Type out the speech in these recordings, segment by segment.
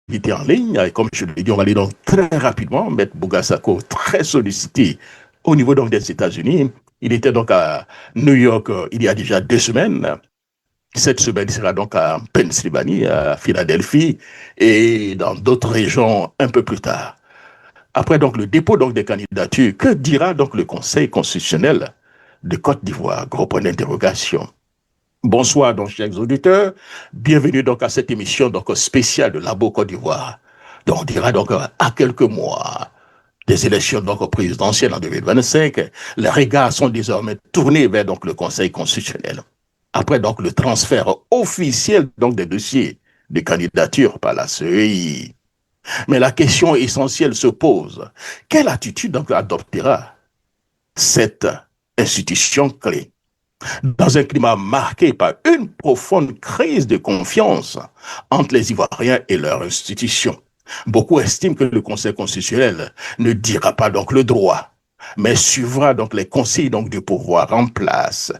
invités en ligne. Et comme je l'ai dit, on va aller donc très rapidement. Maître Bogasako, très sollicité au niveau donc des États-Unis. Il était donc à New York il y a déjà 2 semaines. Cette semaine, il sera donc à Pennsylvanie, à Philadelphie et dans d'autres régions un peu plus tard. Après donc le dépôt donc des candidatures, que dira donc le Conseil constitutionnel de Côte d'Ivoire? Gros point d'interrogation. Bonsoir donc chers auditeurs, bienvenue donc à cette émission donc spéciale de Labo Côte d'Ivoire. Donc on dira donc à quelques mois des élections donc présidentielles en 2025, les regards sont désormais tournés vers donc le Conseil constitutionnel. Après donc le transfert officiel donc des dossiers de candidature par la CEI. Mais la question essentielle se pose. Quelle attitude donc adoptera cette institution clé dans un climat marqué par une profonde crise de confiance entre les Ivoiriens et leurs institutions? Beaucoup estiment que le Conseil constitutionnel ne dira pas donc le droit, mais suivra donc les conseils donc du pouvoir en place.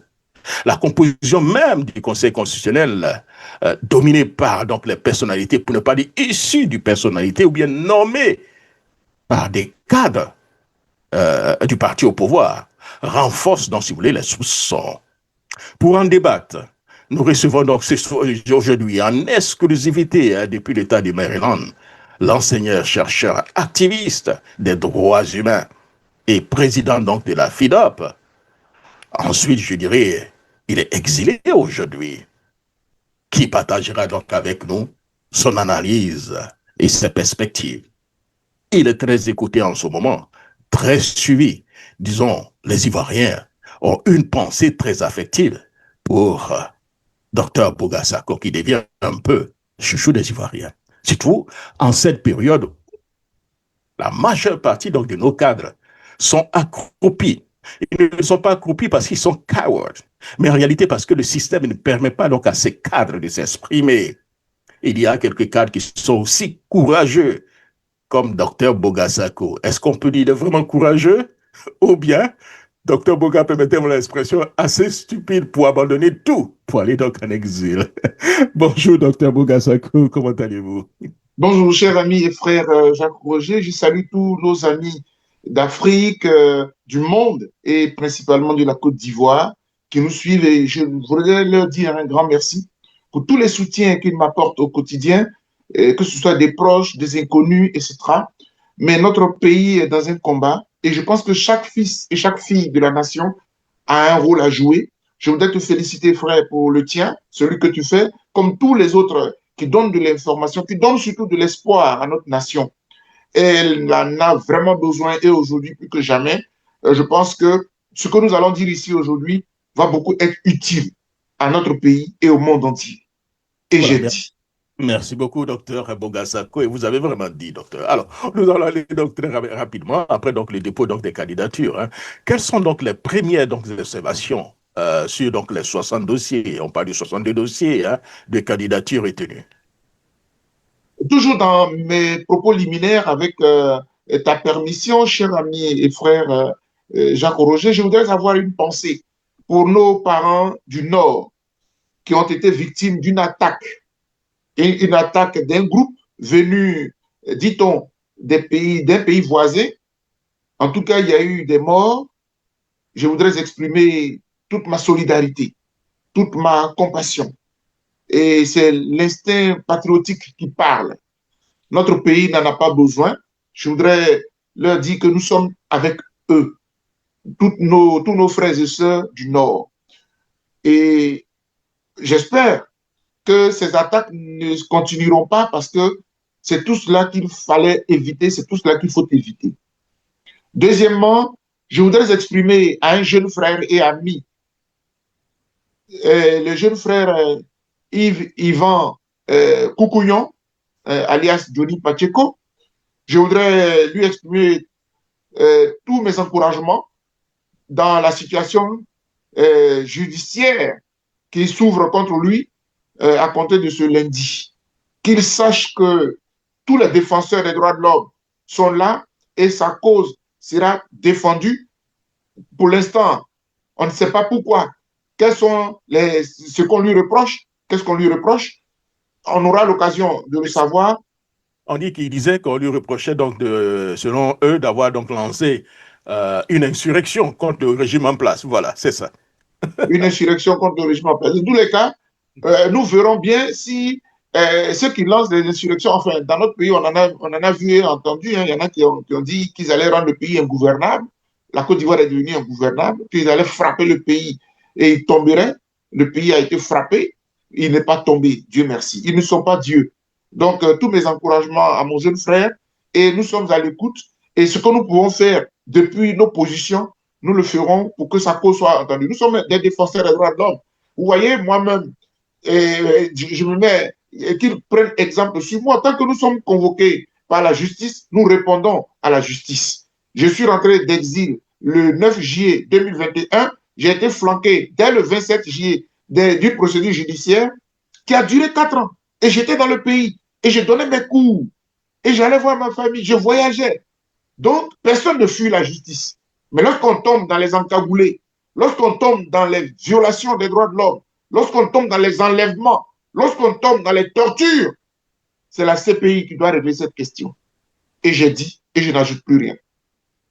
La composition même du Conseil constitutionnel, dominée par donc les personnalités, pour ne pas dire issues du personnalité, ou bien nommées par des cadres du parti au pouvoir, renforce donc, si vous voulez, les soupçons. Pour en débattre, nous recevons donc aujourd'hui en exclusivité depuis l'État du Maryland l'enseignant-chercheur activiste des droits humains et président donc de la FIDOP. Ensuite, je dirais, il est exilé aujourd'hui, qui partagera donc avec nous son analyse et ses perspectives. Il est très écouté en ce moment, très suivi. Disons, les Ivoiriens ont une pensée très affective pour Dr Bogasako, qui devient un peu chouchou des Ivoiriens. Surtout en cette période où la majeure partie donc, de nos cadres sont accroupis. Ils ne sont pas accroupis parce qu'ils sont cowards, mais en réalité parce que le système ne permet pas donc à ces cadres de s'exprimer. Il y a quelques cadres qui sont aussi courageux, comme Dr Bogasako. Est-ce qu'on peut dire qu'il est vraiment courageux? Ou bien Dr Boga, permettez-moi l'expression, assez stupide pour abandonner tout, pour aller donc en exil. Bonjour, Dr Bogasako, comment allez-vous? Bonjour, cher ami et frère Jacques Roger. Je salue tous nos amis d'Afrique, du monde et principalement de la Côte d'Ivoire qui nous suivent. Et je voudrais leur dire un grand merci pour tous les soutiens qu'ils m'apportent au quotidien, que ce soit des proches, des inconnus, etc. Mais notre pays est dans un combat et je pense que chaque fils et chaque fille de la nation a un rôle à jouer. Je voudrais te féliciter, frère, pour le tien, celui que tu fais, comme tous les autres qui donnent de l'information, qui donnent surtout de l'espoir à notre nation. Et elle en a vraiment besoin et aujourd'hui plus que jamais. Je pense que ce que nous allons dire ici aujourd'hui va beaucoup être utile à notre pays et au monde entier. Et Voilà, j'ai dit. merci beaucoup, docteur Bogasako. Et vous avez vraiment dit, docteur. Alors, nous allons aller donc très rapidement, après donc le dépôt donc, des candidatures. Hein. Quelles sont donc les premières donc, observations sur donc, les 60 dossiers, on parle de 62 dossiers hein, de candidatures retenues? Toujours dans mes propos liminaires, avec ta permission, cher ami et frère Jacques Roger, je voudrais avoir une pensée pour nos parents du Nord qui ont été victimes d'une attaque, une attaque d'un groupe venu, dit-on, d'un pays voisin. En tout cas, il y a eu des morts. Je voudrais exprimer toute ma solidarité, toute ma compassion. Et c'est l'instinct patriotique qui parle. Notre pays n'en a pas besoin. Je voudrais leur dire que nous sommes avec eux, tous nos frères et sœurs du Nord. Et j'espère que ces attaques ne continueront pas parce que c'est tout cela qu'il fallait éviter, c'est tout cela qu'il faut éviter. Deuxièmement, je voudrais exprimer à un jeune frère et ami, le jeune frère Yvan Koukouillon, alias Johnny Pacheco, je voudrais lui exprimer tous mes encouragements dans la situation judiciaire qui s'ouvre contre lui à compter de ce lundi. Qu'il sache que tous les défenseurs des droits de l'homme sont là et sa cause sera défendue. Pour l'instant, on ne sait pas pourquoi. Quels sont ce qu'on lui reproche? Qu'est-ce qu'on lui reproche? On aura l'occasion de le savoir on dit qu'il disait qu'on lui reprochait donc, selon eux, d'avoir donc lancé une insurrection contre le régime en place. Voilà, c'est ça. Une insurrection contre le régime en place. Dans tous les cas, nous verrons bien si ceux qui lancent des insurrections, enfin, dans notre pays, on en a vu et entendu, hein, il y en a qui ont dit qu'ils allaient rendre le pays ingouvernable. La Côte d'Ivoire est devenue ingouvernable, qu'ils allaient frapper le pays et il tomberait. Le pays a été frappé, il n'est pas tombé, Dieu merci. Ils ne sont pas Dieu. Donc, tous mes encouragements à mon jeune frère, et nous sommes à l'écoute. Et ce que nous pouvons faire depuis nos positions, nous le ferons pour que sa cause soit entendue. Nous sommes des défenseurs des droits de l'homme. Vous voyez, moi-même, je me mets, qu'ils prennent exemple sur moi. Tant que nous sommes convoqués par la justice, nous répondons à la justice. Je suis rentré d'exil le 9 juillet 2021. J'ai été flanqué dès le 27 juillet d'une procédure judiciaire qui a duré 4 ans. Et j'étais dans le pays. Et je donnais mes cours. Et j'allais voir ma famille. Je voyageais. Donc, personne ne fuit la justice. Mais lorsqu'on tombe dans les encagoulés, lorsqu'on tombe dans les violations des droits de l'homme, lorsqu'on tombe dans les enlèvements, lorsqu'on tombe dans les tortures, c'est la CPI qui doit régler cette question. Et j'ai dit, et je n'ajoute plus rien.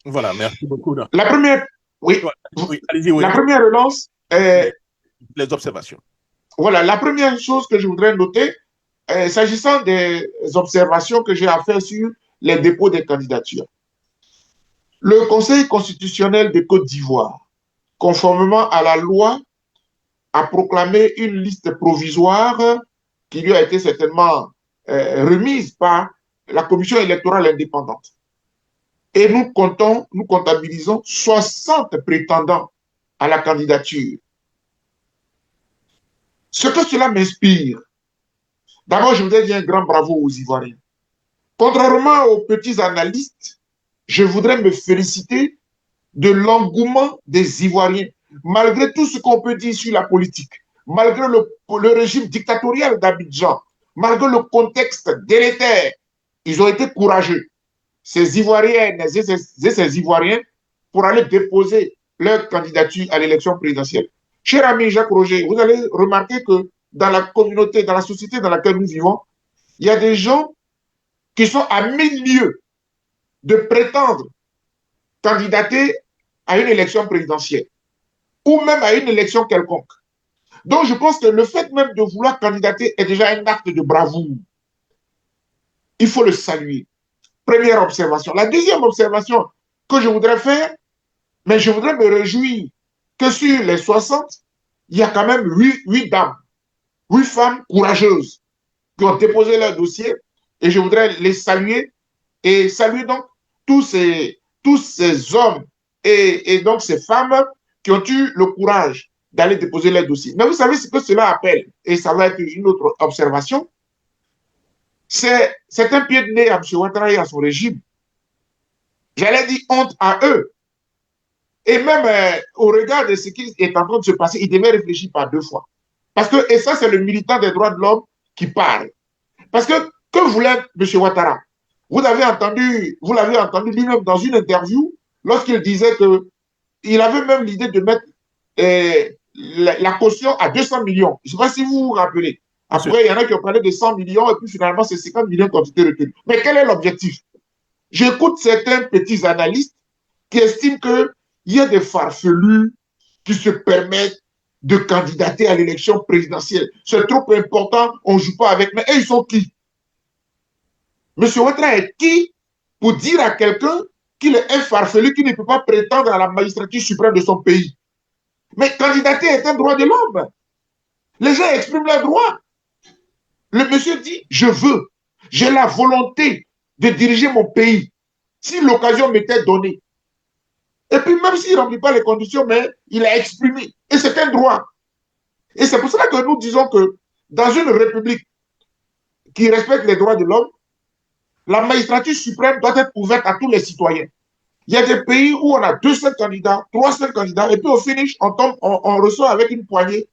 Voilà, merci beaucoup. La première, oui, oui, allez-y, oui. La première relance, les observations. Voilà, la première chose que je voudrais noter, s'agissant des observations que j'ai à faire sur les dépôts des candidatures. Le Conseil constitutionnel de Côte d'Ivoire, conformément à la loi, a proclamé une liste provisoire qui lui a été certainement remise par la Commission électorale indépendante. Et nous comptabilisons 60 prétendants à la candidature. Ce que cela m'inspire, d'abord, je voudrais dire un grand bravo aux Ivoiriens. Contrairement aux petits analystes, je voudrais me féliciter de l'engouement des Ivoiriens, malgré tout ce qu'on peut dire sur la politique, malgré le régime dictatorial d'Abidjan, malgré le contexte délétère, ils ont été courageux, ces Ivoiriennes et ces Ivoiriens, pour aller déposer leur candidature à l'élection présidentielle. Cher ami Jacques Roger, vous allez remarquer que dans la communauté, dans la société dans laquelle nous vivons, il y a des gens qui sont à 1000 lieues de prétendre candidater à une élection présidentielle ou même à une élection quelconque. Donc, je pense que le fait même de vouloir candidater est déjà un acte de bravoure. Il faut le saluer. Première observation. La deuxième observation que je voudrais faire, mais je voudrais me réjouir que sur les 60, il y a quand même 8 dames, 8 femmes courageuses qui ont déposé leur dossier et je voudrais les saluer et saluer donc tous ces hommes et donc ces femmes qui ont eu le courage d'aller déposer leur dossier. Mais vous savez ce que cela appelle, et ça va être une autre observation, c'est un pied de nez à M. Ouattara et à son régime. J'allais dire honte à eux. Et même au regard de ce qui est en train de se passer, ils devaient réfléchir par 2 fois. Parce que, et ça, c'est le militant des droits de l'homme qui parle. Parce que voulait M. Ouattara? Vous l'avez entendu lui-même dans une interview, lorsqu'il disait qu'il avait même l'idée de mettre la caution à 200 millions. Je ne sais pas si vous vous rappelez. Après, il y en a qui ont parlé de 100 millions et puis finalement, c'est 50 millions qui ont été retenus. Mais quel est l'objectif? J'écoute certains petits analystes qui estiment qu'il y a des farfelus qui se permettent de candidater à l'élection présidentielle. C'est trop important, on ne joue pas avec. Mais ils sont qui? Monsieur Ouattara est qui pour dire à quelqu'un qu'il est un farfelu qui ne peut pas prétendre à la magistrature suprême de son pays? Mais candidater est un droit de l'homme. Les gens expriment leurs droits. Le monsieur dit, je veux, j'ai la volonté de diriger mon pays, si l'occasion m'était donnée. Et puis même s'il ne remplit pas les conditions, mais il a exprimé. Et c'est un droit. Et c'est pour cela que nous disons que dans une république qui respecte les droits de l'homme, la magistrature suprême doit être ouverte à tous les citoyens. Il y a des pays où on a 200 candidats, 300 candidats, et puis au finish, on reçoit avec une poignée.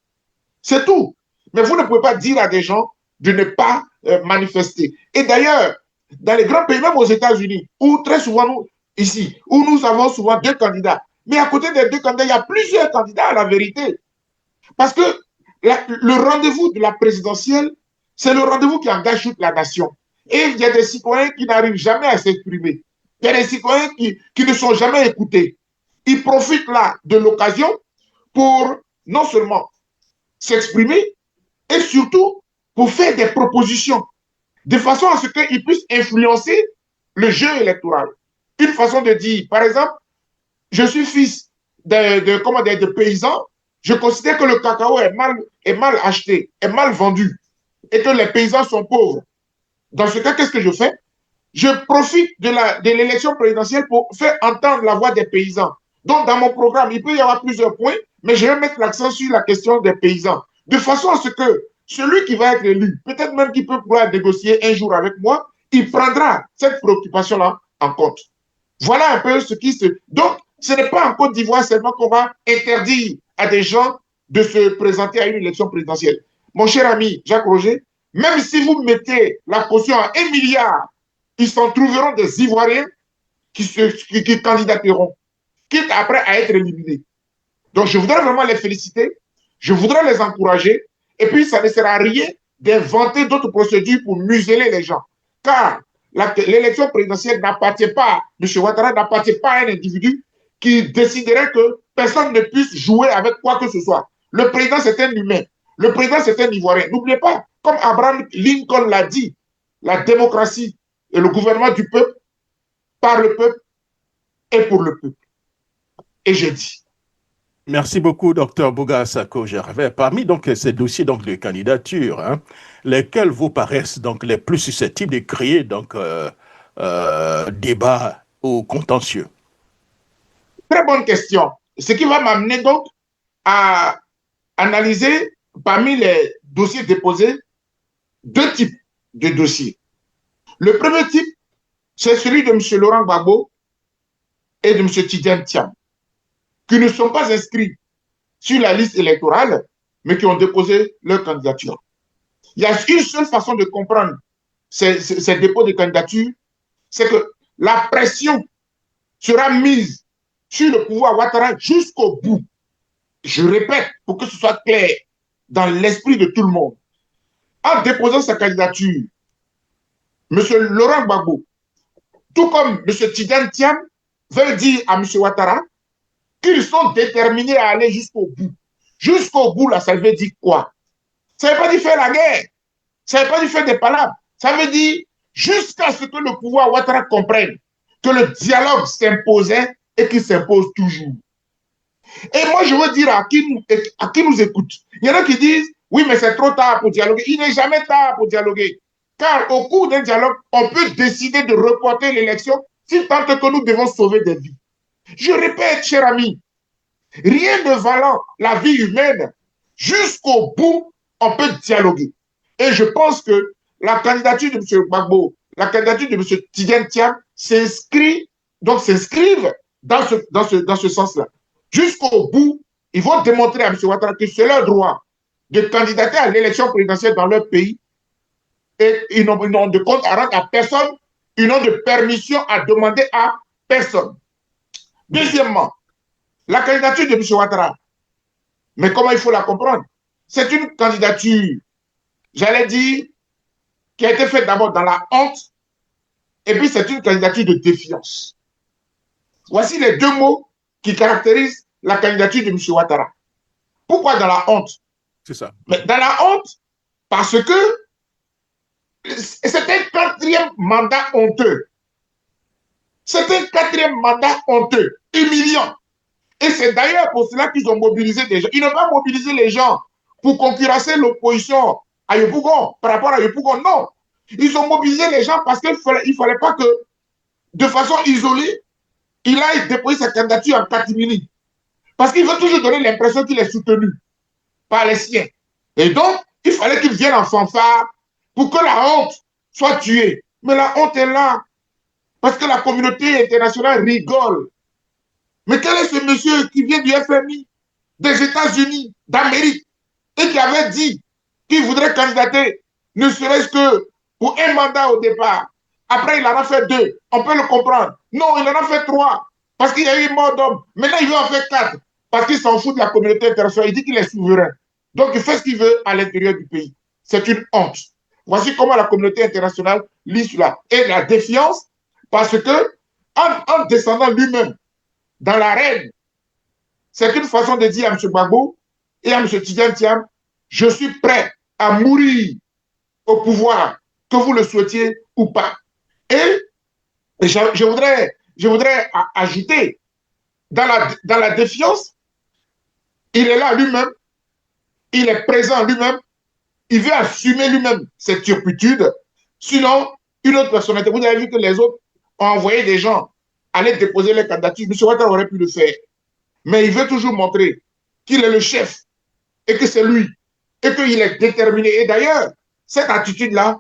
C'est tout. Mais vous ne pouvez pas dire à des gens de ne pas manifester. Et d'ailleurs, dans les grands pays, même aux États-Unis, où très souvent, ici, où nous avons souvent 2 candidats, mais à côté des 2 candidats, il y a plusieurs candidats à la vérité. Parce que le rendez-vous de la présidentielle, c'est le rendez-vous qui engage toute la nation. Et il y a des citoyens qui n'arrivent jamais à s'exprimer. Il y a des citoyens qui ne sont jamais écoutés. Ils profitent là de l'occasion pour non seulement s'exprimer, et surtout pour faire des propositions, de façon à ce qu'ils puissent influencer le jeu électoral. Une façon de dire, par exemple, je suis fils de paysans, je considère que le cacao est mal acheté, est mal vendu, et que les paysans sont pauvres. Dans ce cas, qu'est-ce que je fais? Je profite de l'élection présidentielle pour faire entendre la voix des paysans. Donc, dans mon programme, il peut y avoir plusieurs points, mais je vais mettre l'accent sur la question des paysans, de façon à ce que celui qui va être élu, peut-être même qu'il peut pouvoir négocier un jour avec moi, il prendra cette préoccupation-là en compte. Voilà un peu ce qui se... Donc, ce n'est pas en Côte d'Ivoire seulement qu'on va interdire à des gens de se présenter à une élection présidentielle. Mon cher ami Jacques Roger, même si vous mettez la caution à 1 milliard, ils s'en trouveront des Ivoiriens qui candidateront, quitte après à être éliminés. Donc, je voudrais vraiment les féliciter, je voudrais les encourager, et puis ça ne sert à rien d'inventer d'autres procédures pour museler les gens. Car l'élection présidentielle n'appartient pas, M. Ouattara n'appartient pas à un individu qui déciderait que personne ne puisse jouer avec quoi que ce soit. Le président, c'est un humain. Le président, c'est un Ivoirien. N'oubliez pas, comme Abraham Lincoln l'a dit, la démocratie et le gouvernement du peuple, par le peuple et pour le peuple. Et je dis. Merci beaucoup, docteur Bouga Sako Gervais. Parmi donc ces dossiers donc de candidature, hein, lesquels vous paraissent donc les plus susceptibles de créer donc débat ou contentieux? Très bonne question. Ce qui va m'amener donc à analyser parmi les dossiers déposés deux types de dossiers. Le premier type, c'est celui de M. Laurent Gbagbo et de M. Tidjane Thiam, qui ne sont pas inscrits sur la liste électorale, mais qui ont déposé leur candidature. Il y a une seule façon de comprendre ces dépôts de candidature, c'est que la pression sera mise sur le pouvoir Ouattara jusqu'au bout. Je répète, pour que ce soit clair dans l'esprit de tout le monde. En déposant sa candidature, M. Laurent Gbagbo, tout comme M. Tidjane Thiam, veulent dire à M. Ouattara qu'ils sont déterminés à aller jusqu'au bout. Jusqu'au bout, là, ça veut dire quoi? Ça ne veut pas dire faire la guerre. Ça ne veut pas dire faire des palabres. Ça veut dire jusqu'à ce que le pouvoir Ouattara comprenne que le dialogue s'imposait et qu'il s'impose toujours. Et moi, je veux dire à qui nous écoute. Il y en a qui disent, oui, mais c'est trop tard pour dialoguer. Il n'est jamais tard pour dialoguer. Car au cours d'un dialogue, on peut décider de reporter l'élection si tant que nous devons sauver des vies. Je répète, cher ami, rien ne valant la vie humaine, jusqu'au bout, on peut dialoguer. Et je pense que la candidature de M. Gbagbo, la candidature de M. Tidjane Thiam s'inscrivent dans ce sens-là. Jusqu'au bout, ils vont démontrer à M. Ouattara que c'est leur droit de candidater à l'élection présidentielle dans leur pays et ils n'ont de compte à rendre à personne, ils n'ont de permission à demander à personne. Deuxièmement, la candidature de M. Ouattara, mais comment il faut la comprendre? C'est une candidature, j'allais dire, qui a été faite d'abord dans la honte, et puis c'est une candidature de défiance. Voici les deux mots qui caractérisent la candidature de M. Ouattara. Pourquoi dans la honte? C'est ça. Mais dans la honte, parce que c'est un quatrième mandat honteux. C'est un quatrième mandat honteux, humiliant. Et c'est d'ailleurs pour cela qu'ils ont mobilisé des gens. Ils n'ont pas mobilisé les gens pour concurrencer l'opposition à Yopougon par rapport à Yopougon. Non. Ils ont mobilisé les gens parce qu'il ne fallait pas que, de façon isolée, il aille déposer sa candidature en catimini. Parce qu'il veut toujours donner l'impression qu'il est soutenu par les siens. Et donc, il fallait qu'il vienne en fanfare pour que la honte soit tuée. Mais la honte est là. Parce que la communauté internationale rigole. Mais quel est ce monsieur qui vient du FMI, des États-Unis, d'Amérique, et qui avait dit qu'il voudrait candidater, ne serait-ce que pour un mandat au départ. Après, il en a fait 2. On peut le comprendre. Non, il en a fait 3. Parce qu'il y a eu mort d'homme. Maintenant, il veut en faire 4. Parce qu'il s'en fout de la communauté internationale. Il dit qu'il est souverain. Donc, il fait ce qu'il veut à l'intérieur du pays. C'est une honte. Voici comment la communauté internationale lit cela. Et la défiance, parce que en descendant lui-même dans l'arène, c'est une façon de dire à M. Gbagbo et à M. Tidjane Thiam, je suis prêt à mourir au pouvoir, que vous le souhaitiez ou pas. Et je voudrais ajouter, dans la défiance, il est là lui-même, il est présent lui-même, il veut assumer lui-même cette turpitude. Sinon, une autre personnalité, vous avez vu que les autres ont envoyé des gens aller déposer les candidatures. M. Ouattara aurait pu le faire. Mais il veut toujours montrer qu'il est le chef et que c'est lui et qu'il est déterminé. Et d'ailleurs, cette attitude-là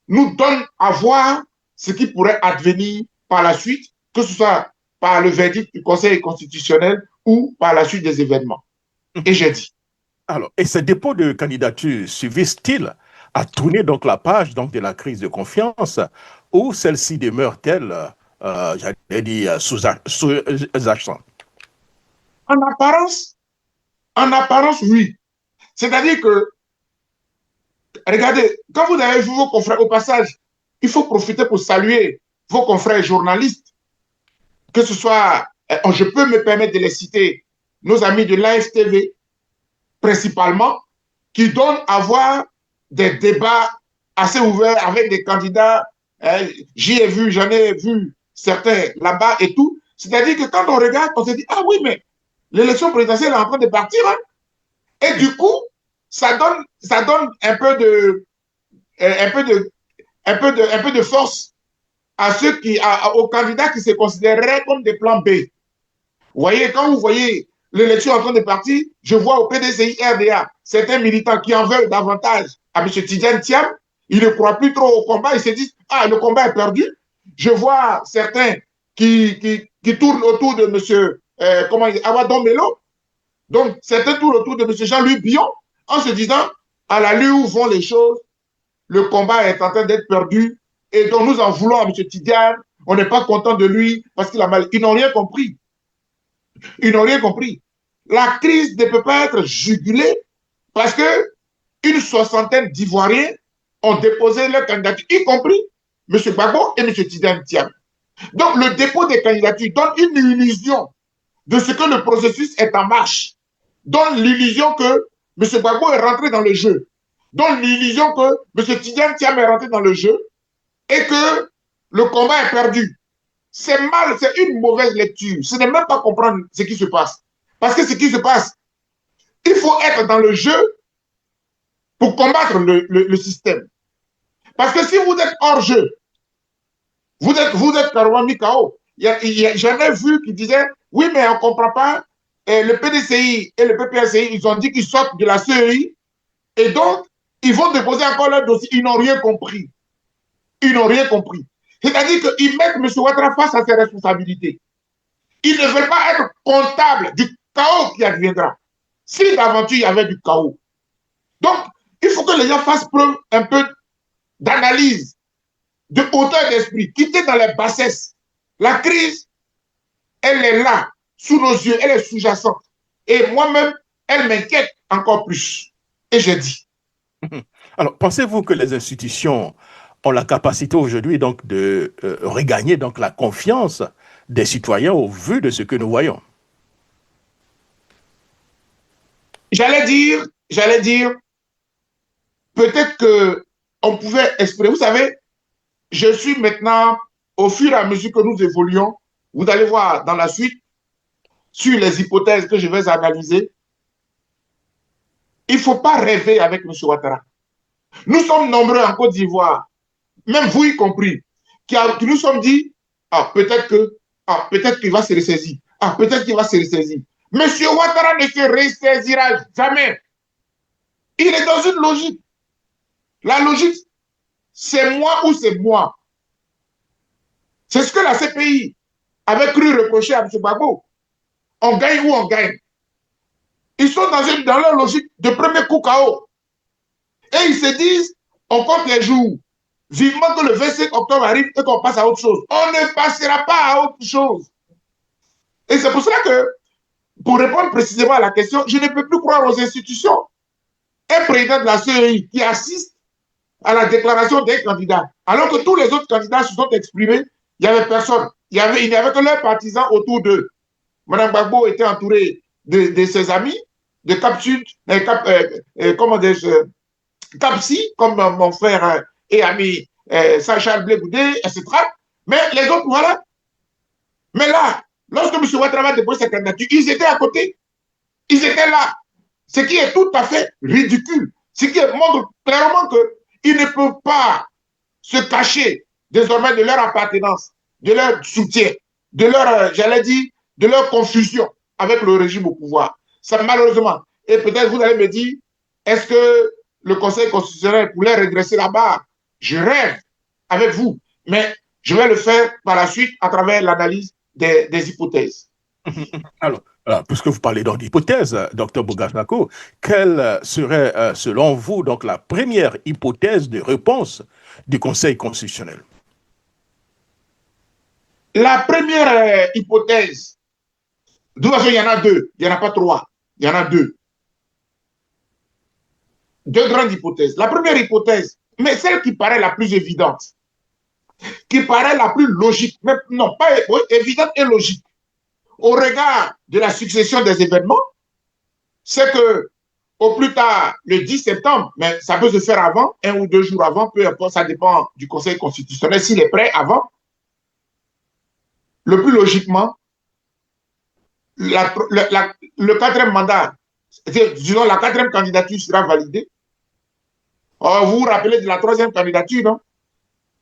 nous donne à voir ce qui pourrait advenir par la suite, que ce soit par le verdict du Conseil constitutionnel ou par la suite des événements. Et j'ai dit. Alors, et ces dépôts de candidature suffisent-ils à tourner donc la page donc, de la crise de confiance ou celle-ci demeure-t-elle, j'allais dire, sous-jacente? En apparence, oui. C'est-à-dire que, regardez, quand vous avez vu vos confrères, au passage, il faut profiter pour saluer vos confrères journalistes, que ce soit, je peux me permettre de les citer, nos amis de l'AFTV, principalement, qui donnent à voir des débats assez ouverts avec des candidats. J'en ai vu certains là-bas et tout. C'est-à-dire que quand on regarde, on se dit, ah oui, mais l'élection présidentielle est en train de partir. Hein? Et du coup, ça donne un peu de force à ceux aux candidats qui se considéreraient comme des plans B. Vous voyez, quand vous voyez l'élection en train de partir, je vois au PDCI RDA certains militants qui en veulent davantage à M. Tidjane Thiam. Ils ne croient plus trop au combat. Ils se disent, ah, le combat est perdu. Je vois certains qui tournent autour de M. Awadon Melo. Donc, certains tournent autour de M. Jean-Louis Bion en se disant, à la lieu où vont les choses, le combat est en train d'être perdu. Et donc, nous en voulons à M. Tidjane. On n'est pas content de lui parce qu'il a mal. Ils n'ont rien compris. Ils n'ont rien compris. La crise ne peut pas être jugulée parce que une soixantaine d'Ivoiriens ont déposé leur candidature, y compris M. Gbagbo et M. Tidjane Thiam. Donc, le dépôt des candidatures donne une illusion de ce que le processus est en marche, donne l'illusion que M. Gbagbo est rentré dans le jeu, donne l'illusion que M. Tidjane Thiam est rentré dans le jeu et que le combat est perdu. C'est mal, c'est une mauvaise lecture. Ce n'est même pas comprendre ce qui se passe. Parce que ce qui se passe, il faut être dans le jeu pour combattre le système. Parce que si vous êtes hors jeu, vous êtes carrément mis KO. J'en ai vu qui disaient, oui, mais on ne comprend pas. Et le PDCI et le PPRCI, ils ont dit qu'ils sortent de la CEI. Et donc, ils vont déposer encore leur dossier. Ils n'ont rien compris. Ils n'ont rien compris. C'est-à-dire qu'ils mettent M. Ouattara face à ses responsabilités. Ils ne veulent pas être comptables du chaos qui adviendra. Si d'aventure il y avait du chaos. Donc, il faut que les gens fassent preuve un peu d'analyse, de hauteur d'esprit, quitter dans les bassesses. La crise, elle est là, sous nos yeux, elle est sous-jacente. Et moi-même, elle m'inquiète encore plus. Et j'ai dit. Alors, pensez-vous que les institutions ont la capacité aujourd'hui donc de regagner donc la confiance des citoyens au vu de ce que nous voyons? J'allais dire, peut-être qu'on pouvait exprimer. Vous savez, je suis maintenant, au fur et à mesure que nous évoluons, vous allez voir dans la suite, sur les hypothèses que je vais analyser, il ne faut pas rêver avec M. Ouattara. Nous sommes nombreux en Côte d'Ivoire, même vous y compris, qui nous sommes dit, ah, peut-être qu'il va se ressaisir. Ah, peut-être qu'il va se ressaisir. M. Ouattara ne se ressaisira jamais. Il est dans une logique. La logique, c'est moi ou c'est moi. C'est ce que la CPI avait cru reprocher à M. Gbagbo. On gagne ou on gagne. Ils sont dans leur logique de premier coup KO. Et ils se disent, on compte les jours. Vivement que le 25 octobre arrive et qu'on passe à autre chose. On ne passera pas à autre chose. Et c'est pour cela que, pour répondre précisément à la question, je ne peux plus croire aux institutions. Un président de la CEI qui assiste à la déclaration des candidats. Alors que tous les autres candidats se sont exprimés, il n'y avait personne. Il n'y avait que leurs partisans autour d'eux. Mme Gbagbo était entourée de ses amis, de Cap Sud, comment dire, Cap Si, comme mon frère et ami Sacha Blé-Goudé, etc. Mais les autres, voilà. Mais là, lorsque M. Ouattara a déposé sa candidature, ils étaient à côté. Ils étaient là. Ce qui est tout à fait ridicule. Ce qui montre clairement qu'ils ne peuvent pas se cacher désormais de leur appartenance, de leur soutien, de leur, j'allais dire, de leur confusion avec le régime au pouvoir. Ça, malheureusement. Et peut-être vous allez me dire, est-ce que le Conseil constitutionnel pourrait redresser la barre? Je rêve avec vous, mais je vais le faire par la suite à travers l'analyse des hypothèses. Alors, puisque vous parlez donc d'hypothèse, Dr Bogasako, quelle serait, selon vous, donc la première hypothèse de réponse du Conseil constitutionnel? La première hypothèse, de toute façon, il y en a deux, il n'y en a pas trois, il y en a deux. Deux grandes hypothèses. La première hypothèse, mais celle qui paraît la plus évidente, qui paraît la plus logique, même, non, pas évidente et logique, au regard de la succession des événements, c'est que au plus tard, le 10 septembre, mais ça peut se faire avant, 1 ou 2 jours avant, peu importe, ça dépend du Conseil constitutionnel, s'il est prêt avant, le plus logiquement, le quatrième mandat, disons la quatrième candidature sera validée. Vous vous rappelez de la troisième candidature, non?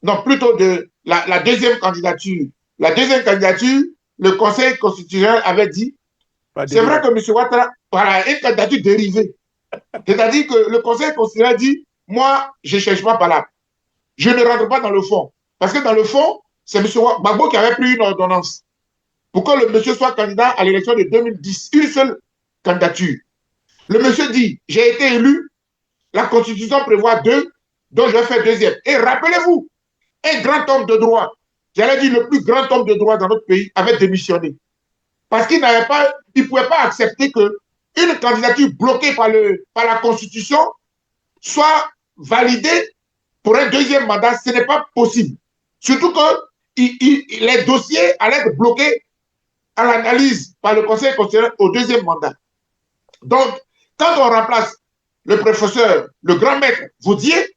Non, plutôt de la deuxième candidature. La deuxième candidature, le Conseil constitutionnel avait dit, c'est vrai que M. Ouattara, voilà, une candidature dérivée. C'est-à-dire que le Conseil constitutionnel dit, moi, je ne cherche pas par là. Je ne rentre pas dans le fond. Parce que dans le fond, c'est M. Gbagbo qui avait pris une ordonnance pour que le monsieur soit candidat à l'élection de 2010. Une seule candidature. Le monsieur dit, j'ai été élu, la Constitution prévoit 2, donc je vais faire deuxième. Et rappelez-vous, un grand homme de droit, j'allais dire le plus grand homme de droit dans notre pays, avait démissionné. Parce qu'il ne pouvait pas accepter qu'une candidature bloquée par la Constitution soit validée pour un deuxième mandat. Ce n'est pas possible. Surtout que les dossiers allaient être bloqués à l'analyse par le Conseil constitutionnel au deuxième mandat. Donc, quand on remplace le professeur, le grand maître Vaudier,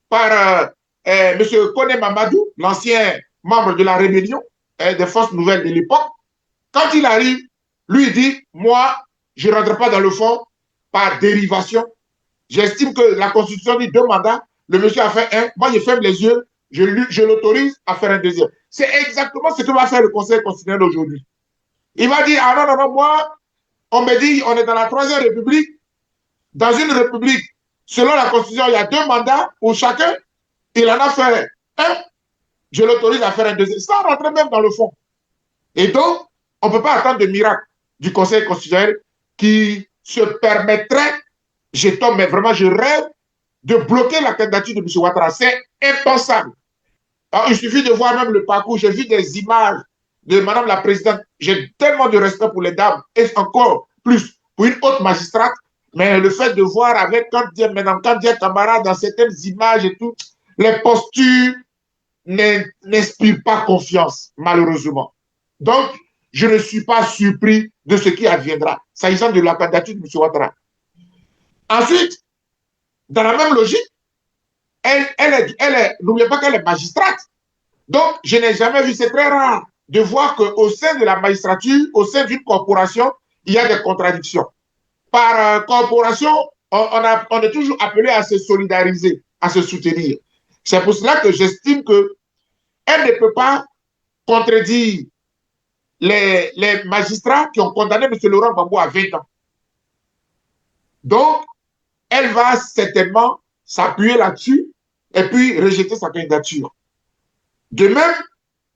par M. Kone Mamadou, l'ancien membre de la rébellion des forces nouvelles de l'époque, quand il arrive, lui dit, moi, je ne rentre pas dans le fond par dérivation. J'estime que la Constitution dit 2 mandats, le monsieur a fait 1, moi je ferme les yeux, je l'autorise à faire un deuxième. C'est exactement ce que va faire le Conseil constitutionnel aujourd'hui. Il va dire, ah non, non, non, moi, on me dit, on est dans la 3e République. Dans une République, selon la Constitution, il y a 2 mandats pour chacun. Il en a fait 1, je l'autorise à faire un deuxième. Ça rentre même dans le fond. Et donc, on ne peut pas attendre de miracle du Conseil constitutionnel qui se permettrait, je tombe, mais vraiment, je rêve de bloquer la candidature de M. Ouattara. C'est impensable. Alors, il suffit de voir même le parcours. J'ai vu des images de Madame la Présidente. J'ai tellement de respect pour les dames et encore plus pour une haute magistrate. Mais le fait de voir avec Kandia Camara dans certaines images et tout, les postures n'inspirent pas confiance, malheureusement. Donc, je ne suis pas surpris de ce qui adviendra, s'agissant de la candidature de M. Ouattara. Ensuite, dans la même logique, n'oubliez pas qu'elle est magistrate. Donc, je n'ai jamais vu, c'est très rare de voir qu'au sein de la magistrature, au sein d'une corporation, il y a des contradictions. Par corporation, on est toujours appelé à se solidariser, à se soutenir. C'est pour cela que j'estime qu'elle ne peut pas contredire les magistrats qui ont condamné M. Laurent Gbagbo à 20 ans. Donc, elle va certainement s'appuyer là-dessus et puis rejeter sa candidature. De même,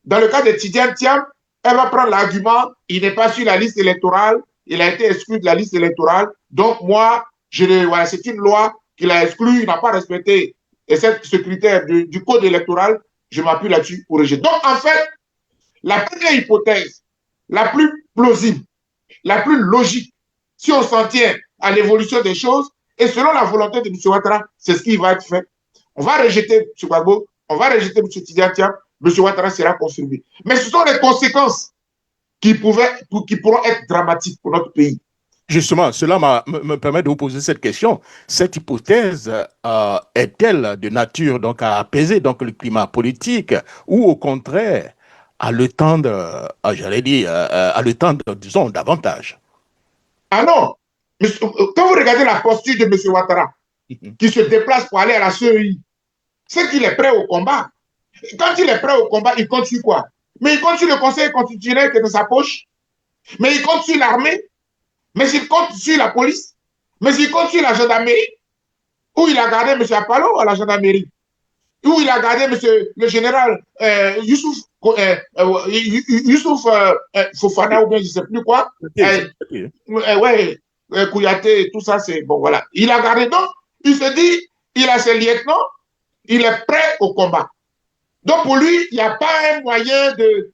dans le cas de Tidiane Thiam, elle va prendre l'argument, il n'est pas sur la liste électorale, il a été exclu de la liste électorale, donc moi, voilà, c'est une loi qu'il a exclue, il n'a pas respecté ce critère du code électoral, je m'appuie là-dessus pour rejeter. Donc, en fait, la première hypothèse, la plus plausible, la plus logique, si on s'en tient à l'évolution des choses, et selon la volonté de M. Ouattara, c'est ce qui va être fait. On va rejeter M. Gbagbo, on va rejeter M. Tidiane, M. Ouattara sera confirmé. Mais ce sont les conséquences qui pourront être dramatiques pour notre pays. Justement, cela me permet de vous poser cette question. Cette hypothèse est-elle de nature donc à apaiser donc le climat politique ou au contraire à le tendre, j'allais dire, à le tendre, disons, davantage? Ah non, quand vous regardez la posture de M. Ouattara, qui se déplace pour aller à la CEI, c'est qu'il est prêt au combat. Quand il est prêt au combat, il compte sur quoi? Mais il compte sur le Conseil constitutionnel qui est dans sa poche, mais il compte sur l'armée, mais il compte sur la police, mais il compte sur la gendarmerie, où il a gardé M. Apollo à la gendarmerie, où il a gardé le général Youssouf, Fofana, ou bien je ne sais plus quoi. Ouais, Kouyaté, tout ça, c'est bon, voilà. Il a gardé, donc, il se dit, il a ses lieutenants, il est prêt au combat. Donc, pour lui, il n'y a pas un moyen de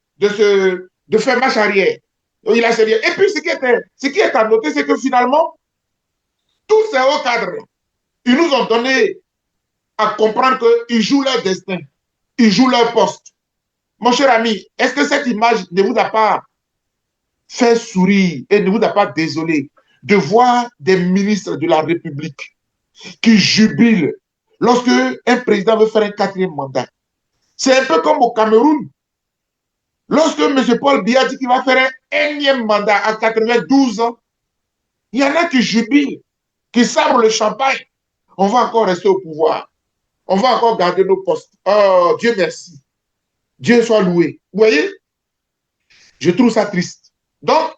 faire marche arrière. Il a ses lieutenants. Et puis, ce qui est à noter, c'est que finalement, tous ces hauts cadres, ils nous ont donné à comprendre qu'ils jouent leur destin, ils jouent leur poste. Mon cher ami, est-ce que cette image ne vous a pas fait sourire et ne vous a pas désolé de voir des ministres de la République qui jubilent lorsque un président veut faire un quatrième mandat? C'est un peu comme au Cameroun. Lorsque M. Paul Biya dit qu'il va faire un énième mandat à 92 ans, il y en a qui jubilent, qui sabrent le champagne. On va encore rester au pouvoir. On va encore garder nos postes. Oh, Dieu merci. Dieu soit loué. Vous voyez? Je trouve ça triste. Donc,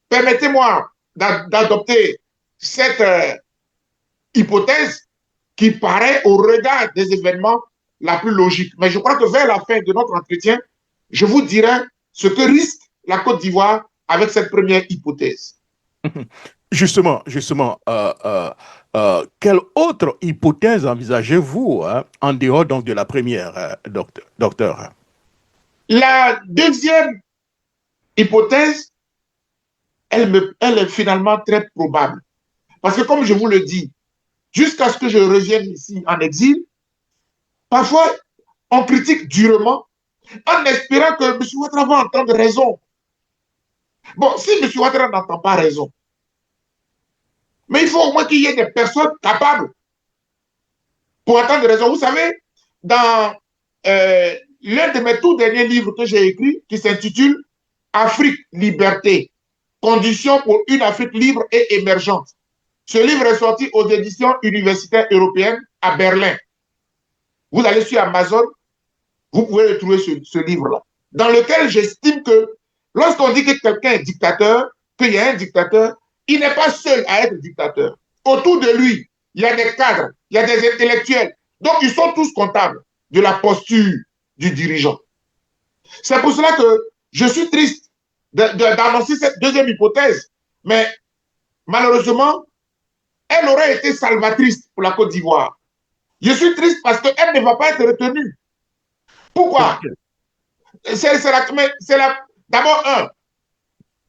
permettez-moi d'adopter cette hypothèse qui paraît au regard des événements la plus logique. Mais je crois que vers la fin de notre entretien, je vous dirai ce que risque la Côte d'Ivoire avec cette première hypothèse. Justement, quelle autre hypothèse envisagez-vous en dehors donc de la première, docteur? La deuxième hypothèse, elle est finalement très probable. Parce que comme je vous le dis, jusqu'à ce que je revienne ici en exil, parfois on critique durement en espérant que M. Ouattara va entendre raison. Bon, si M. Ouattara n'entend pas raison, mais il faut au moins qu'il y ait des personnes capables pour entendre raison. Vous savez, dans l'un de mes tout derniers livres que j'ai écrit, qui s'intitule Afrique, liberté, conditions pour une Afrique libre et émergente. Ce livre est sorti aux éditions universitaires européennes à Berlin. Vous allez sur Amazon, vous pouvez retrouver ce livre-là, dans lequel j'estime que lorsqu'on dit que quelqu'un est dictateur, qu'il y a un dictateur, il n'est pas seul à être dictateur. Autour de lui, il y a des cadres, il y a des intellectuels. Donc, ils sont tous comptables de la posture du dirigeant. C'est pour cela que je suis triste d'annoncer cette deuxième hypothèse. Mais malheureusement, elle aurait été salvatrice pour la Côte d'Ivoire. Je suis triste parce qu'elle ne va pas être retenue. Pourquoi? D'abord,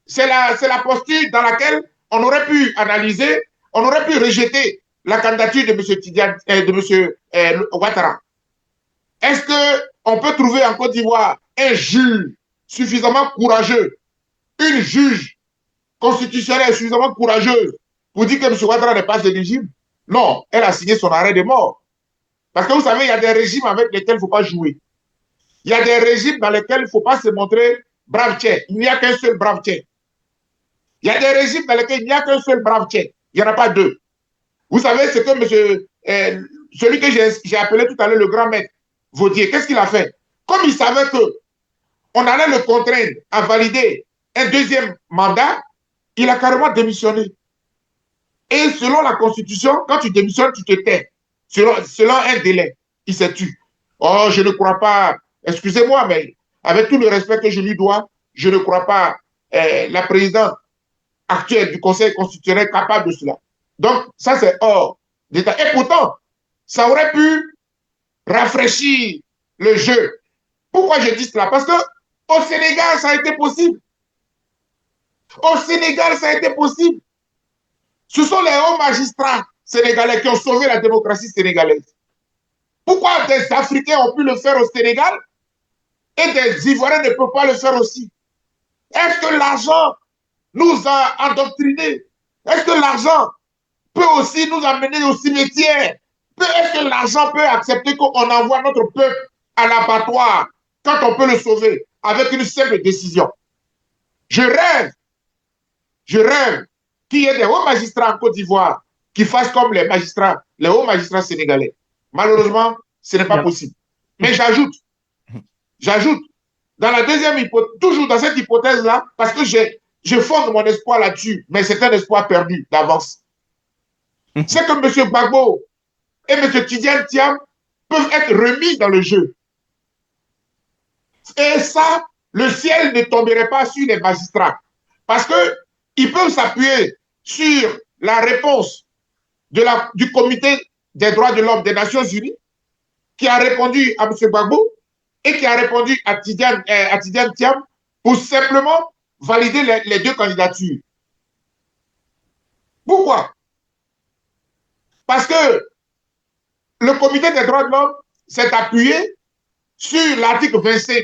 c'est la posture dans laquelle on aurait pu analyser, on aurait pu rejeter la candidature de M. Tidiane, de M. Ouattara. Est-ce qu'on peut trouver en Côte d'Ivoire un juge suffisamment courageux, une juge constitutionnelle suffisamment courageuse pour dire que M. Ouattara n'est pas éligible? Non, elle a signé son arrêt de mort. Parce que vous savez, il y a des régimes avec lesquels il ne faut pas jouer. Il y a des régimes dans lesquels il ne faut pas se montrer brave tchè. Il n'y a qu'un seul brave tchè. Il y a des régimes dans lesquels il n'y a qu'un seul brave tchè. Il n'y en a pas deux. Vous savez ce que celui que j'ai appelé tout à l'heure le grand maître Vaudier, qu'est-ce qu'il a fait? Comme il savait qu'on allait le contraindre à valider un deuxième mandat, il a carrément démissionné. Et selon la Constitution, quand tu démissionnes, tu te tais. Selon un délai, il s'est tué. Oh, je ne crois pas, excusez-moi, mais avec tout le respect que je lui dois, je ne crois pas la présidente actuelle du Conseil constitutionnel capable de cela. Donc, ça, c'est hors d'état. Et pourtant, ça aurait pu rafraîchir le jeu. Pourquoi je dis cela? Parce qu'au Sénégal, ça a été possible. Au Sénégal, ça a été possible. Ce sont les hauts magistrats sénégalais qui ont sauvé la démocratie sénégalaise. Pourquoi des Africains ont pu le faire au Sénégal et des Ivoiriens ne peuvent pas le faire aussi? Est-ce que l'argent nous a endoctrinés? Est-ce que l'argent peut aussi nous amener au cimetière? Est-ce que l'argent peut accepter qu'on envoie notre peuple à l'abattoir quand on peut le sauver avec une simple décision? Je rêve qu'il y ait des hauts magistrats en Côte d'Ivoire qui fassent comme les hauts magistrats sénégalais. Malheureusement, ce n'est pas possible. Mais j'ajoute, dans la deuxième hypothèse, toujours dans cette hypothèse-là, parce que je fonde mon espoir là-dessus, mais c'est un espoir perdu d'avance. C'est que M. Gbagbo et M. Tidiane Thiam peuvent être remis dans le jeu. Et ça, le ciel ne tomberait pas sur les magistrats. Parce qu'ils peuvent s'appuyer sur la réponse du comité des droits de l'homme des Nations Unies, qui a répondu à M. Gbagbo et qui a répondu à Tidiane Thiam pour simplement valider les deux candidatures. Pourquoi? Parce que le comité des droits de l'homme s'est appuyé sur l'article 25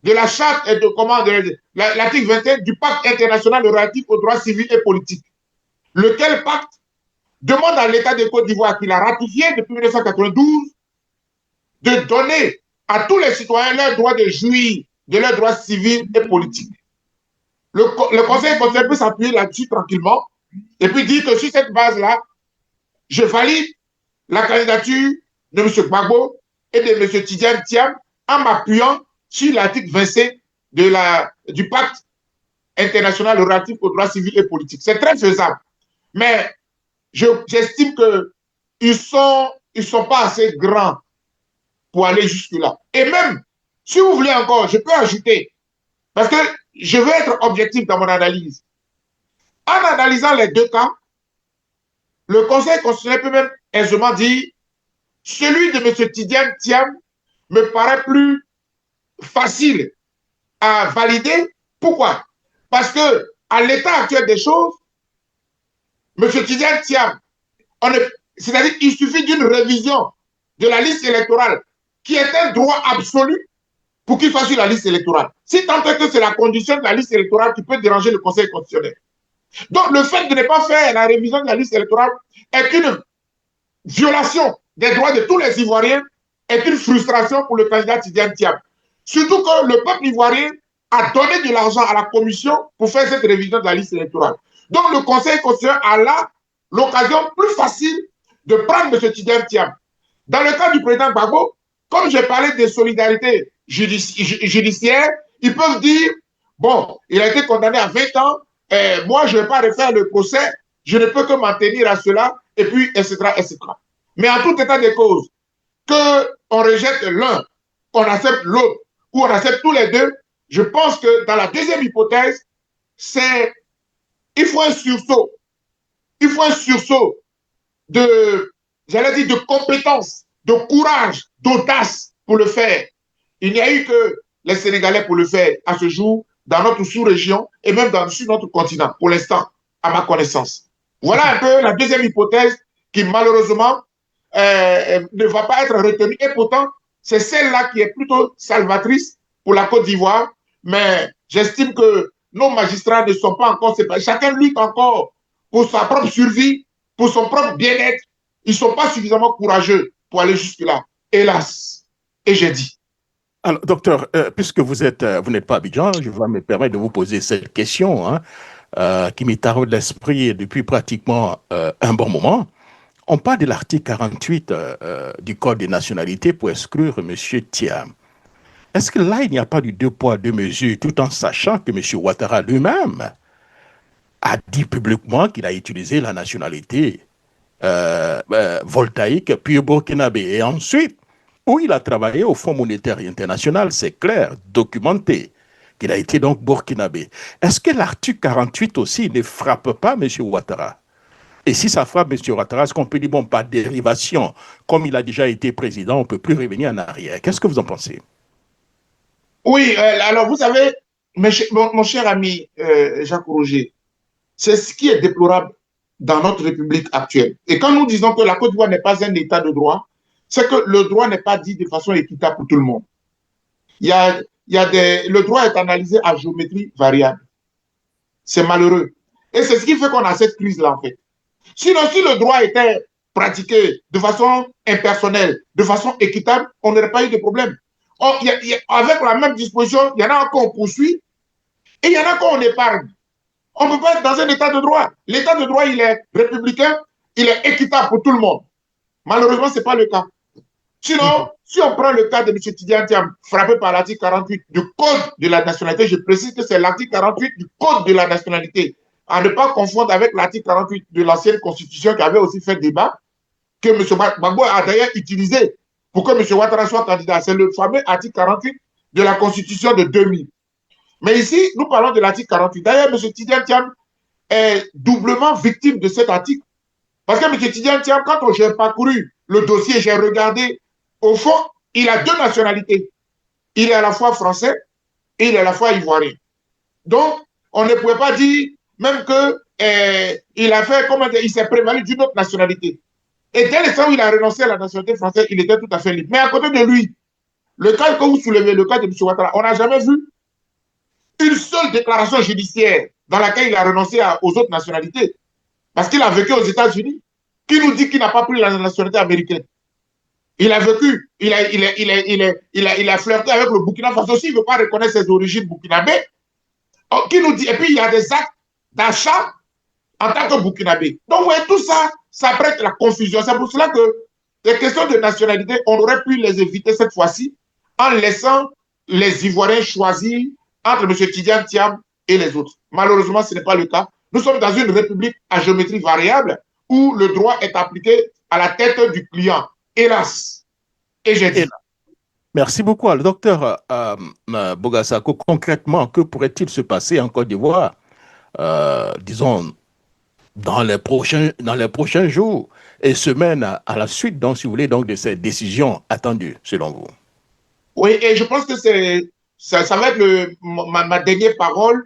de la charte et de l'article 21 du pacte international relatif aux droits civils et politiques, lequel pacte demande à l'État de Côte d'Ivoire, qu'il a ratifié depuis 1992, de donner à tous les citoyens leur droit de jouir de leurs droits civils et politiques. Le Conseil constitutionnel peut s'appuyer là-dessus tranquillement et puis dire que sur cette base-là, je valide la candidature de M. Gbagbo et de M. Tidiane Thiam en m'appuyant sur l'article 25 du pacte international relatif aux droits civils et politiques. C'est très faisable. Mais j'estime qu'ils ne sont pas assez grands pour aller jusque-là. Et même, si vous voulez encore, je peux ajouter, parce que je veux être objectif dans mon analyse. En analysant les deux cas, le Conseil constitutionnel peut même aisément dire celui de M. Tidiane Thiam me paraît plus facile à valider. Pourquoi? Parce que à l'état actuel des choses, M. Tidiane Thiam, c'est-à-dire qu'il suffit d'une révision de la liste électorale qui est un droit absolu pour qu'il soit sur la liste électorale. Si tant est que c'est la condition de la liste électorale qui peut déranger le Conseil constitutionnel. Donc, le fait de ne pas faire la révision de la liste électorale est une violation des droits de tous les Ivoiriens, est une frustration pour le candidat Tidiane Thiam. Surtout que le peuple ivoirien a donné de l'argent à la commission pour faire cette révision de la liste électorale. Donc, le Conseil constitutionnel a là l'occasion plus facile de prendre M. Tidiane Thiam. Dans le cas du président Gbagbo, comme j'ai parlé de solidarité judiciaire, ils peuvent dire, bon, il a été condamné à 20 ans, moi, je ne vais pas refaire le procès, je ne peux que m'en tenir à cela, et puis, etc., etc. Mais en tout état de cause, qu'on rejette l'un, qu'on accepte l'autre, ou on accepte tous les deux, je pense que dans la deuxième hypothèse, il faut un sursaut. Il faut un sursaut de compétence, de courage, d'audace pour le faire. Il n'y a eu que les Sénégalais pour le faire à ce jour, dans notre sous-région et même sur notre continent, pour l'instant, à ma connaissance. Voilà un peu la deuxième hypothèse qui, malheureusement, ne va pas être retenue. Et pourtant, c'est celle-là qui est plutôt salvatrice pour la Côte d'Ivoire. Mais j'estime que nos magistrats ne sont pas encore séparés. Chacun lutte encore pour sa propre survie, pour son propre bien-être. Ils ne sont pas suffisamment courageux pour aller jusque-là. Hélas. Et j'ai dit. Alors, docteur, puisque vous n'êtes pas à Abidjan, je vais me permettre de vous poser cette question qui m'est taraude l'esprit depuis pratiquement un bon moment. On parle de l'article 48 du Code des nationalités pour exclure M. Thiam. Est-ce que là, il n'y a pas du deux poids, deux mesures, tout en sachant que M. Ouattara lui-même a dit publiquement qu'il a utilisé la nationalité voltaïque puis burkinabé. Et ensuite, où il a travaillé au Fonds monétaire international, c'est clair, documenté, qu'il a été donc burkinabé. Est-ce que l'article 48 aussi ne frappe pas M. Ouattara? Et si ça frappe M. Ouattara, est-ce qu'on peut dire, bon, par dérivation, comme il a déjà été président, on ne peut plus revenir en arrière? Qu'est-ce que vous en pensez? Oui, alors vous savez, mon cher ami Jacques Roger, c'est ce qui est déplorable dans notre République actuelle. Et quand nous disons que la Côte d'Ivoire n'est pas un État de droit, c'est que le droit n'est pas dit de façon équitable pour tout le monde. Le droit est analysé à géométrie variable. C'est malheureux. Et c'est ce qui fait qu'on a cette crise-là, en fait. Sinon, si le droit était pratiqué de façon impersonnelle, de façon équitable, on n'aurait pas eu de problème. Avec la même disposition, il y en a qu'on poursuit et il y en a qu'on épargne. On ne peut pas être dans un état de droit. L'état de droit, il est républicain, il est équitable pour tout le monde. Malheureusement, ce n'est pas le cas. Sinon, si on prend le cas de M. Tidiane Thiam, frappé par l'article 48 du Code de la nationalité, je précise que c'est l'article 48 du Code de la nationalité, à ne pas confondre avec l'article 48 de l'ancienne Constitution qui avait aussi fait débat, que M. Gbagbo a d'ailleurs utilisé pour que M. Ouattara soit candidat. C'est le fameux article 48 de la Constitution de 2000. Mais ici, nous parlons de l'article 48. D'ailleurs, M. Tidiane Thiam est doublement victime de cet article. Parce que M. Tidiane Thiam, quand j'ai parcouru le dossier, j'ai regardé, au fond, il a deux nationalités. Il est à la fois français et il est à la fois ivoirien. Donc, on ne pouvait pas dire même qu'il a fait, comment dire, il s'est prévalu d'une autre nationalité. Et dès l'instant où il a renoncé à la nationalité française, il était tout à fait libre. Mais à côté de lui, le cas que vous soulevez, le cas de M. Ouattara, on n'a jamais vu une seule déclaration judiciaire dans laquelle il a renoncé aux autres nationalités. Parce qu'il a vécu aux États-Unis. Qui nous dit qu'il n'a pas pris la nationalité américaine? Il a vécu, il a flirté avec le Burkina Faso aussi, il ne veut pas reconnaître ses origines burkinabées. Qui nous dit? Et puis il y a des actes d'achat en tant que burkinabé. Donc vous voyez, tout ça, ça prête la confusion. C'est pour cela que les questions de nationalité, on aurait pu les éviter cette fois-ci en laissant les Ivoiriens choisir entre M. Tidiane Thiam et les autres. Malheureusement, ce n'est pas le cas. Nous sommes dans une république à géométrie variable où le droit est appliqué à la tête du client. Hélas. Et j'ai dit. Merci beaucoup. Le docteur Bogassako, concrètement, que pourrait-il se passer en Côte d'Ivoire, disons, dans les prochains jours et semaines à la suite, donc, si vous voulez, donc, de ces décisions attendues, selon vous? Oui, et je pense que ça va être ma dernière parole,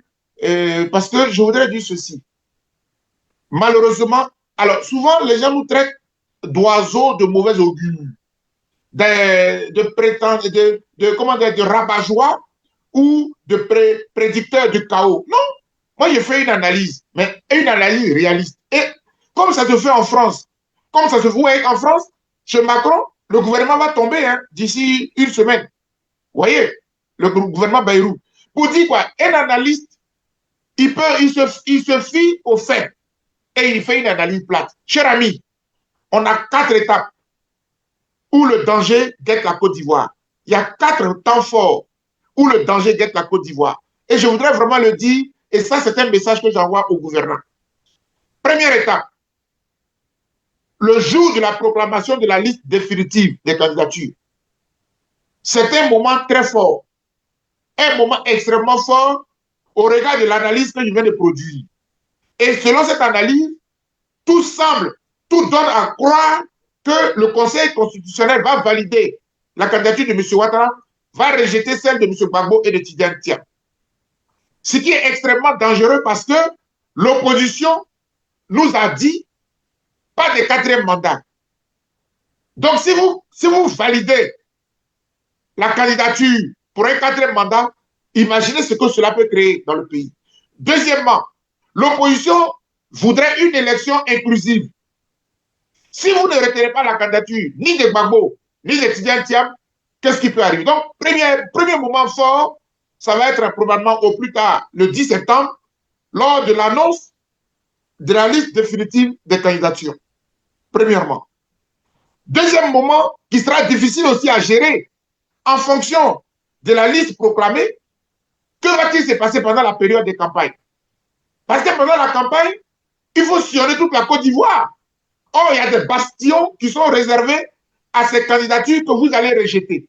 parce que je voudrais dire ceci. Malheureusement, alors souvent les gens nous traitent d'oiseaux de mauvais augure, de rabat-joie ou de prédicteurs du chaos. Non, moi j'ai fait une analyse, mais une analyse réaliste. Et comme ça se fait en France, comme ça se fait en France, chez Macron, le gouvernement va tomber d'ici une semaine. Vous voyez, le gouvernement Bayrou. Pour dire quoi, un analyste, il se fie aux faits et il fait une analyse plate. Cher ami, on a 4 étapes où le danger guette la Côte d'Ivoire. Il y a 4 temps forts où le danger guette la Côte d'Ivoire. Et je voudrais vraiment le dire, et ça c'est un message que j'envoie au gouvernement. Première étape, le jour de la proclamation de la liste définitive des candidatures. C'est un moment très fort, un moment extrêmement fort au regard de l'analyse que je viens de produire. Et selon cette analyse, tout donne à croire que le Conseil constitutionnel va valider la candidature de M. Ouattara, va rejeter celle de M. Gbagbo et de Tidiane Thiam. Ce qui est extrêmement dangereux parce que l'opposition nous a dit pas de 4e mandat. Donc si vous validez la candidature pour un 4e mandat, imaginez ce que cela peut créer dans le pays. Deuxièmement, l'opposition voudrait une élection inclusive. Si vous ne retirez pas la candidature ni de Gbagbo, ni de Tidiane Thiam, qu'est-ce qui peut arriver? Donc, premier moment fort, ça va être probablement au plus tard le 10 septembre, lors de l'annonce de la liste définitive des candidatures. Premièrement. Deuxième moment, qui sera difficile aussi à gérer en fonction de la liste proclamée, que va-t-il se passer pendant la période de campagne? Parce que pendant la campagne, il faut sillonner toute la Côte d'Ivoire. Or, il y a des bastions qui sont réservés à ces candidatures que vous allez rejeter.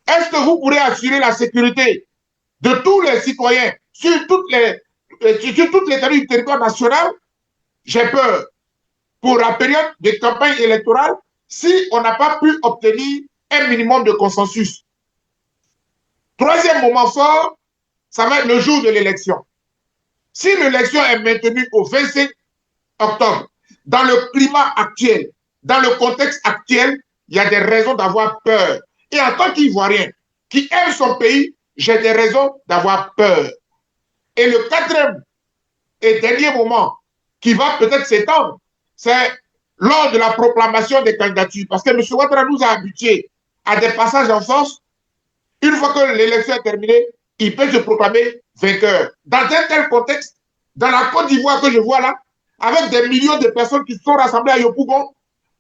Est-ce que vous pourrez assurer la sécurité de tous les citoyens sur toute l'étendue du territoire national? J'ai peur pour la période de campagne électorale si on n'a pas pu obtenir un minimum de consensus. Troisième moment fort, ça va être le jour de l'élection. Si l'élection est maintenue au 25 octobre, dans le climat actuel, dans le contexte actuel, il y a des raisons d'avoir peur. Et en tant qu'Ivoirien qui aime son pays, j'ai des raisons d'avoir peur. Et le quatrième et dernier moment qui va peut-être s'étendre, c'est lors de la proclamation des candidatures. Parce que M. Ouattara nous a habitués à des passages en force. Une fois que l'élection est terminée, il peut se proclamer vainqueur. Dans un tel contexte, dans la Côte d'Ivoire que je vois là, avec des millions de personnes qui sont rassemblées à Yopougon,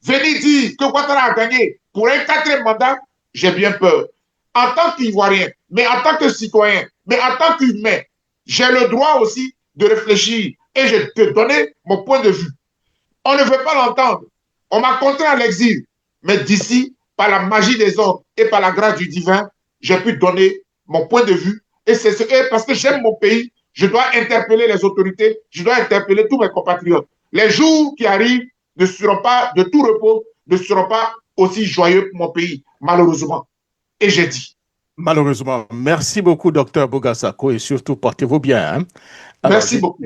venir dire que Ouattara a gagné pour un quatrième mandat, j'ai bien peur. En tant qu'Ivoirien, mais en tant que citoyen, mais en tant qu'humain, j'ai le droit aussi de réfléchir et je te donner mon point de vue. On ne veut pas l'entendre. On m'a contraint à l'exil. Mais d'ici, par la magie des ordres et par la grâce du divin, j'ai pu donner mon point de vue. Et c'est ce et parce que j'aime mon pays, je dois interpeller les autorités, je dois interpeller tous mes compatriotes. Les jours qui arrivent ne seront pas de tout repos, ne seront pas aussi joyeux pour mon pays, malheureusement. Et j'ai dit. Malheureusement. Merci beaucoup, docteur Bogasako, et surtout, portez-vous bien. Hein. Alors, Merci beaucoup.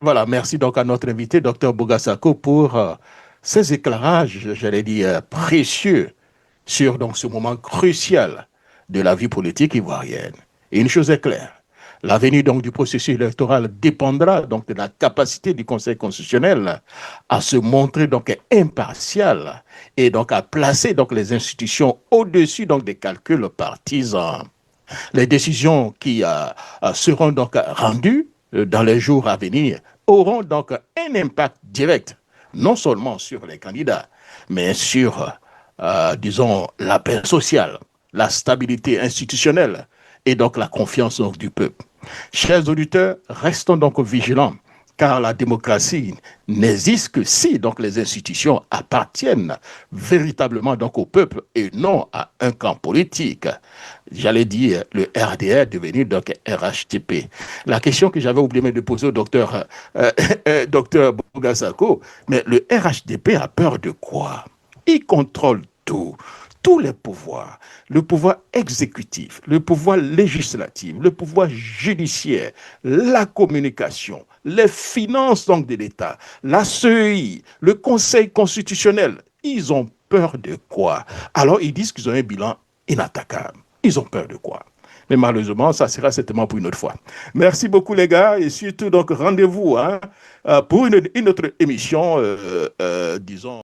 voilà, merci donc à notre invité, docteur Bogasako, pour ces éclairages, j'allais dire, précieux sur donc, ce moment crucial de la vie politique ivoirienne. Et une chose est claire, l'avenir donc du processus électoral dépendra donc de la capacité du Conseil constitutionnel à se montrer donc impartial et donc à placer donc les institutions au-dessus donc des calculs partisans. Les décisions qui seront donc rendues dans les jours à venir auront donc un impact direct, non seulement sur les candidats, mais sur, disons, la paix sociale, la stabilité institutionnelle et donc la confiance donc, du peuple. Chers auditeurs, restons donc vigilants, car la démocratie n'existe que si donc les institutions appartiennent véritablement donc au peuple et non à un camp politique. J'allais dire le RDR devenu donc RHDP. La question que j'avais oublié de poser au docteur Bogasako, mais le RHDP a peur de quoi? Il contrôle tout. Tous les pouvoirs, le pouvoir exécutif, le pouvoir législatif, le pouvoir judiciaire, la communication, les finances donc de l'État, la CEI, le Conseil constitutionnel, ils ont peur de quoi? Alors ils disent qu'ils ont un bilan inattaquable. Ils ont peur de quoi? Mais malheureusement, ça sera certainement pour une autre fois. Merci beaucoup les gars et surtout donc rendez-vous hein, pour une autre émission, disons.